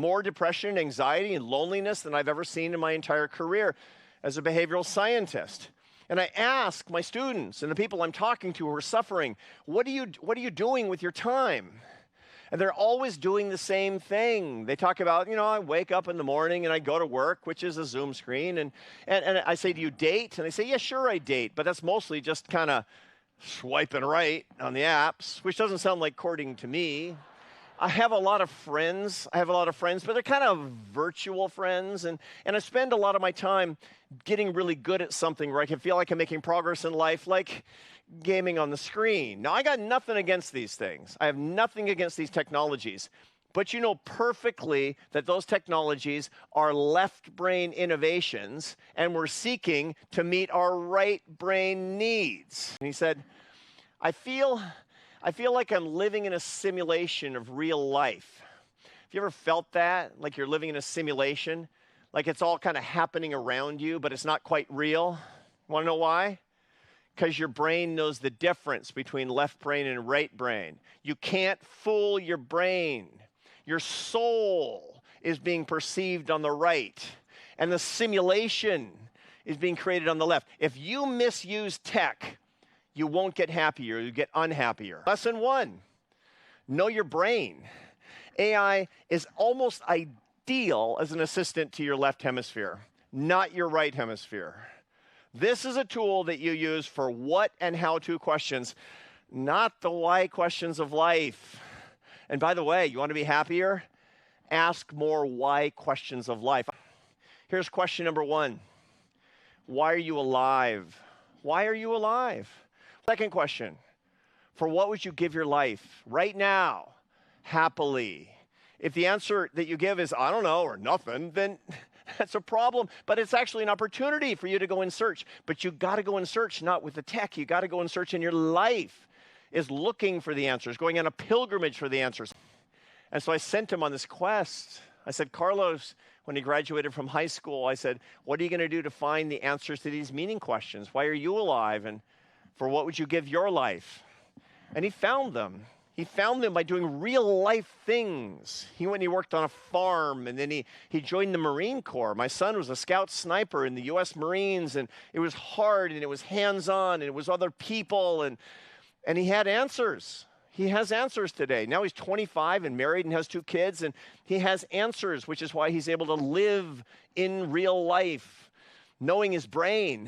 more depression, anxiety, and loneliness than I've ever seen in my entire career as a behavioral scientist. And I ask my students and the people I'm talking to who are suffering, what are you doing with your time? And they're always doing the same thing. They talk about, I wake up in the morning and I go to work, which is a Zoom screen. And I say, do you date? And they say, yeah, sure I date. But that's mostly just kind of swiping right on the apps, which doesn't sound like courting to me. I have a lot of friends, but they're kind of virtual friends. And I spend a lot of my time getting really good at something where I can feel like I'm making progress in life, like gaming on the screen. Now, I got nothing against these things. I have nothing against these technologies. But you know perfectly that those technologies are left brain innovations, and we're seeking to meet our right brain needs. And he said, I feel like I'm living in a simulation of real life. Have you ever felt that? Like you're living in a simulation? Like it's all kind of happening around you, but it's not quite real? Want to know why? Because your brain knows the difference between left brain and right brain. You can't fool your brain. Your soul is being perceived on the right, and the simulation is being created on the left. If you misuse tech, you won't get happier, you get unhappier. Lesson 1, know your brain. AI is almost ideal as an assistant to your left hemisphere, not your right hemisphere. This is a tool that you use for what and how to questions, not the why questions of life. And by the way, you want to be happier? Ask more why questions of life. Here's question number 1. Why are you alive? Why are you alive? Second question, for what would you give your life right now, happily? If the answer that you give is, I don't know, or nothing, then that's a problem. But it's actually an opportunity for you to go and search. But you got to go and search, not with the tech. You got to go and search, in your life is looking for the answers, going on a pilgrimage for the answers. And so I sent him on this quest. I said, Carlos, when he graduated from high school, I said, what are you going to do to find the answers to these meaning questions? Why are you alive? And for what would you give your life? And he found them. He found them by doing real life things. He went and he worked on a farm, and then he joined the Marine Corps. My son was a scout sniper in the U.S. Marines, and it was hard, and it was hands-on, and it was other people, and he had answers. He has answers today. Now he's 25 and married and has 2 kids, and he has answers, which is why he's able to live in real life, knowing his brain.